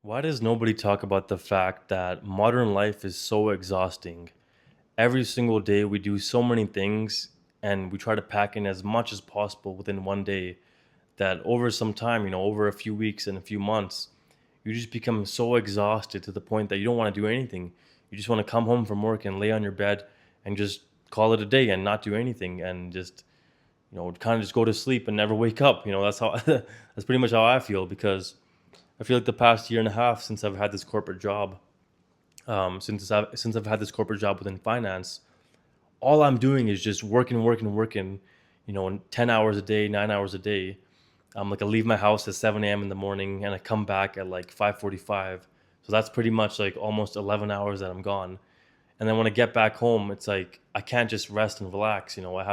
Why does nobody talk about the fact that modern life is so exhausting? Every single day we do so many things and we try to pack in as much as possible within one day that over some time, over a few weeks and a few months, you just become so exhausted to the point that you don't want to do anything. You just want to come home from work and lay on your bed and just call it a day and not do anything and just, kind of just go to sleep and never wake up. That's how that's pretty much how I feel because I feel like the past year and a half since I've had this corporate job, since I've had this corporate job within finance, all I'm doing is just working, working, working. 10 hours a day, 9 hours a day. Like I leave my house at 7 a.m. in the morning and I come back at like 5:45. So that's pretty much like almost 11 hours that I'm gone. And then when I get back home, it's like I can't just rest and relax. I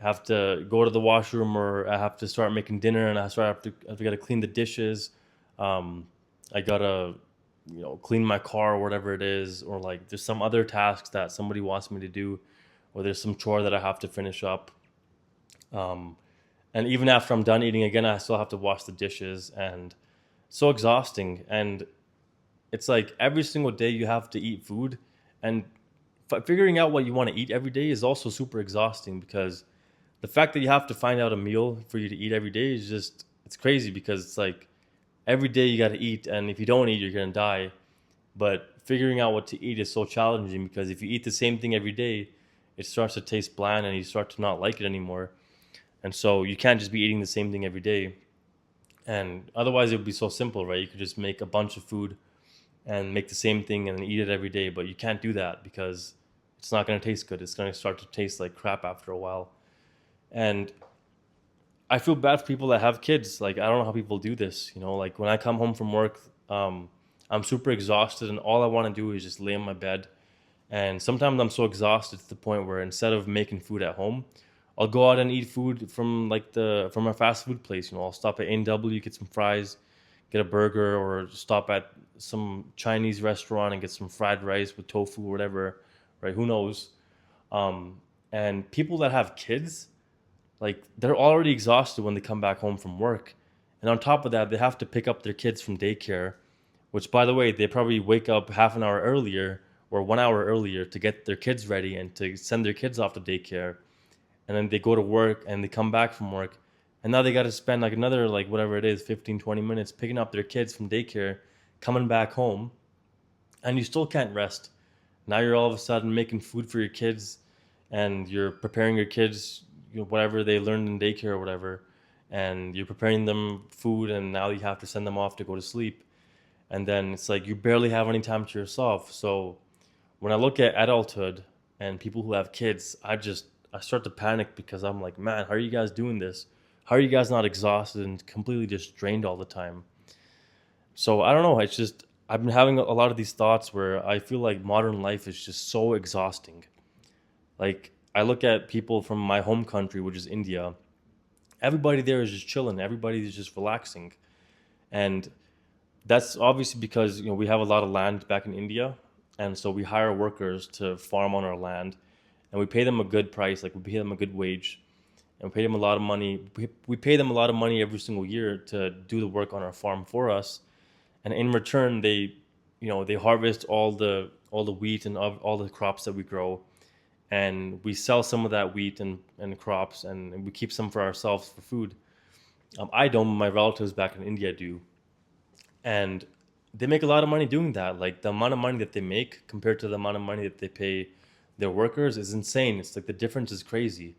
have to go to the washroom or I have to start making dinner and I have to gotta clean the dishes. I gotta clean my car or whatever it is, or like there's some other tasks that somebody wants me to do, or there's some chore that I have to finish up. Um, and even after I'm done eating again, I still have to wash the dishes, and so exhausting. And it's like every single day you have to eat food, and figuring out what you want to eat every day is also super exhausting because the fact that you have to find out a meal for you to eat every day is just it's crazy because it's like every day you got to eat, and if you don't eat you're going to die. But figuring out what to eat is so challenging because if you eat the same thing every day, it starts to taste bland and you start to not like it anymore. And so you can't just be eating the same thing every day. And otherwise it would be so simple, right? You could just make a bunch of food and make the same thing and then eat it every day, but you can't do that because it's not going to taste good. It's going to start to taste like crap after a while. And I feel bad for people that have kids. Like I don't know how people do this. Like when I come home from work, I'm super exhausted, and all I want to do is just lay in my bed. And sometimes I'm so exhausted to the point where instead of making food at home, I'll go out and eat food from a fast food place. I'll stop at A&W, get some fries, get a burger, or stop at some Chinese restaurant and get some fried rice with tofu or whatever. Right? Who knows? Um, and people that have kids, like they're already exhausted when they come back home from work. And on top of that, they have to pick up their kids from daycare, which by the way, they probably wake up half an hour earlier or 1 hour earlier to get their kids ready and to send their kids off to daycare. And then they go to work and they come back from work. And now they got to spend like another, like whatever it is, 15, 20 minutes picking up their kids from daycare, coming back home, and you still can't rest. Now you're all of a sudden making food for your kids and you're preparing your kids, whatever they learned in daycare or whatever, and you're preparing them food, and now you have to send them off to go to sleep. And then it's like you barely have any time to yourself. So when I look at adulthood and people who have kids, I start to panic because I'm like, man, how are you guys doing this? How are you guys not exhausted and completely just drained all the time? So I don't know. It's just I've been having a lot of these thoughts where I feel like modern life is just so exhausting. Like I look at people from my home country, which is India. Everybody there is just chilling. Everybody is just relaxing, and that's obviously because we have a lot of land back in India, and so we hire workers to farm on our land, and we pay them a good price. Like we pay them a good wage, and we pay them a lot of money. We pay them a lot of money every single year to do the work on our farm for us, and in return they harvest all the wheat and all the crops that we grow, and we sell some of that wheat and crops, and we keep some for ourselves for food. I don't. My relatives back in India do, and they make a lot of money doing that. Like the amount of money that they make compared to the amount of money that they pay their workers is insane. It's like the difference is crazy,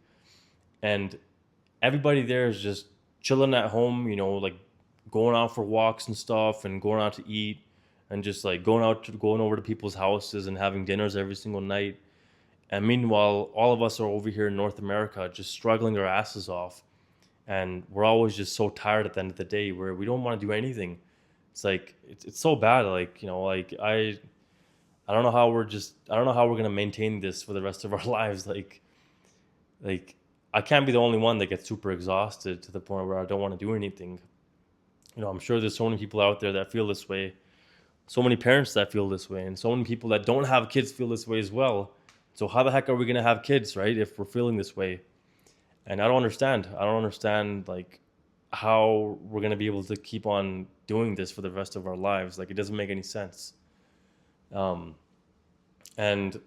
and everybody there is just chilling at home. Like going out for walks and stuff, and going out to eat, and just like going over to people's houses and having dinners every single night. And meanwhile, all of us are over here in North America just struggling our asses off, and we're always just so tired at the end of the day where we don't want to do anything. It's like it's so bad. Like like I don't know how I don't know how we're gonna maintain this for the rest of our lives. Like I can't be the only one that gets super exhausted to the point where I don't want to do anything. I'm sure there's so many people out there that feel this way, so many parents that feel this way, and so many people that don't have kids feel this way as well. So how the heck are we gonna have kids, right? If we're feeling this way, and I don't understand. I don't understand like how we're going to be able to keep on doing this for the rest of our lives. Like, it doesn't make any sense. Um, and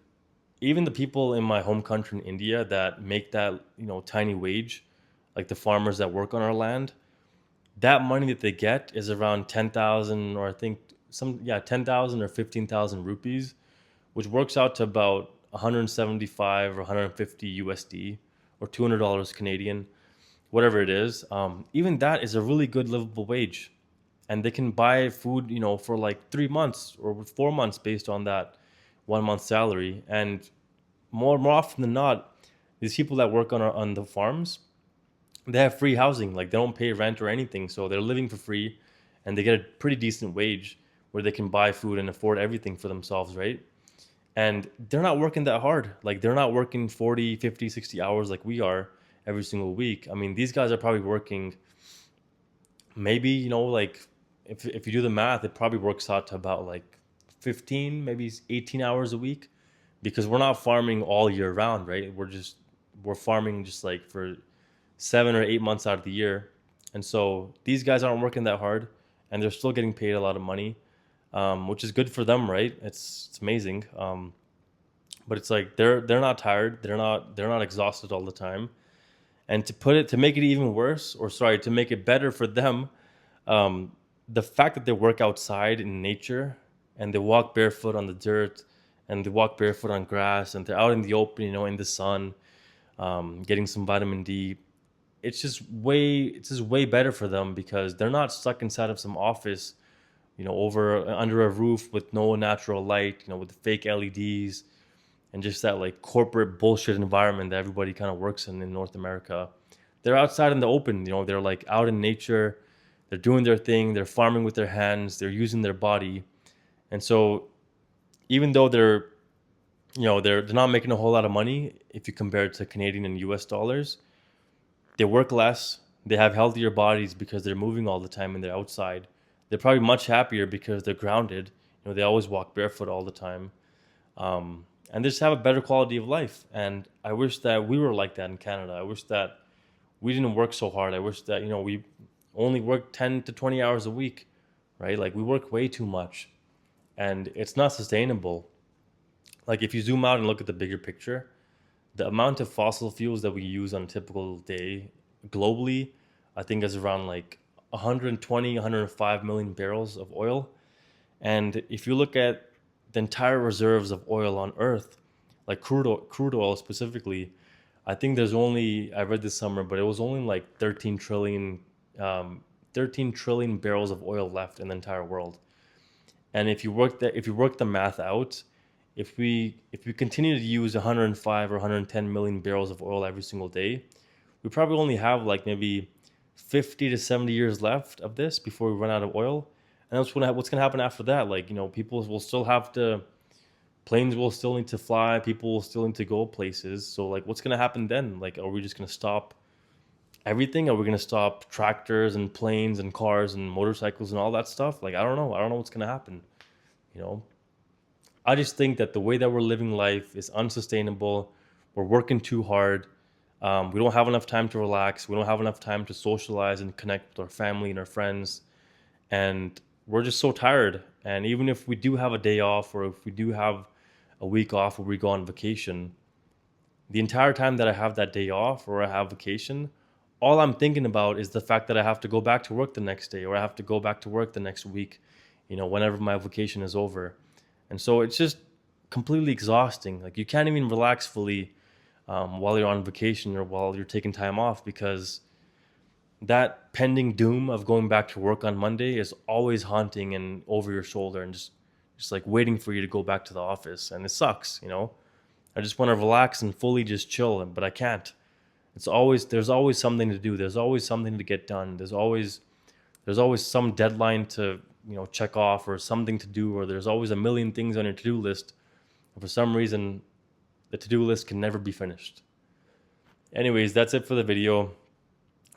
even the people in my home country in India that make that, tiny wage, like the farmers that work on our land, that money that they get is around 10,000, or I think 10,000 or 15,000 rupees, which works out to about 175 or 150 USD, or $200 Canadian, whatever it is. Even that is a really good livable wage, and they can buy food, for like 3 months or 4 months based on that 1 month salary. And more often than not, these people that work on the farms, they have free housing. Like, they don't pay rent or anything, so they're living for free, and they get a pretty decent wage where they can buy food and afford everything for themselves, right? And they're not working that hard. Like, they're not working 40, 50, 60 hours like we are every single week. I mean, these guys are probably working, maybe, like, if you do the math, it probably works out to about like 15, maybe 18 hours a week, because we're not farming all year round, right? We're farming just like for 7 or 8 months out of the year. And so these guys aren't working that hard, and they're still getting paid a lot of money, which is good for them, right? It's amazing. But it's like they're not tired, they're not exhausted all the time. And to make it even worse, or sorry, to make it better for them, um, the fact that they work outside in nature, and they walk barefoot on the dirt, and they walk barefoot on grass, and they're out in the open, in the sun, getting some vitamin D. It's just way better for them, because they're not stuck inside of some office, over under a roof with no natural light, with fake LEDs, and just that like corporate bullshit environment that everybody kind of works in North America. They're outside in the open, they're like out in nature, they're doing their thing, they're farming with their hands, they're using their body. And so even though they're not making a whole lot of money if you compare it to Canadian and US dollars, they work less, they have healthier bodies because they're moving all the time and they're outside. They're probably much happier because they're grounded. They always walk barefoot all the time. And they just have a better quality of life. And I wish that we were like that in Canada. I wish that we didn't work so hard. I wish that, we only work 10 to 20 hours a week, right? Like, we work way too much, and it's not sustainable. Like, if you zoom out and look at the bigger picture, the amount of fossil fuels that we use on a typical day globally, I think is around like 120, 105 million barrels of oil. And if you look at the entire reserves of oil on Earth, like crude oil specifically, I think I read this summer, but it was only like 13 trillion barrels of oil left in the entire world. And if you work the math out, if we continue to use 105 or 110 million barrels of oil every single day, we probably only have like maybe 50 to 70 years left of this before we run out of oil. And what's going to happen after that? Like, people will still have to, planes will still need to fly, people will still need to go places. So, like, what's going to happen then? Like, are we just going to stop everything? Are we going to stop tractors and planes and cars and motorcycles and all that stuff? Like, I don't know. I don't know what's going to happen. You know, I just think that the way that we're living life is unsustainable. We're working too hard. We don't have enough time to relax. We don't have enough time to socialize and connect with our family and our friends. And we're just so tired. And even if we do have a day off, or if we do have a week off where we go on vacation, the entire time that I have that day off or I have vacation, all I'm thinking about is the fact that I have to go back to work the next day, or I have to go back to work the next week, whenever my vacation is over. And so it's just completely exhausting. Like, you can't even relax fully while you're on vacation or while you're taking time off, because that pending doom of going back to work on Monday is always haunting and over your shoulder, and just like waiting for you to go back to the office. And it sucks. I just want to relax and fully just chill, but I can't. There's always something to do. There's always something to get done. There's always some deadline to, check off, or something to do, or there's always a million things on your to-do list. And for some reason, the to-do list can never be finished. Anyways, that's it for the video.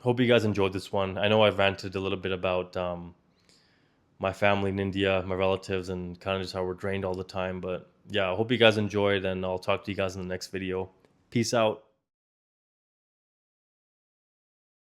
Hope you guys enjoyed this one. I know I've ranted a little bit about my family in India, my relatives, and kind of just how we're drained all the time. But yeah, I hope you guys enjoyed, and I'll talk to you guys in the next video. Peace out.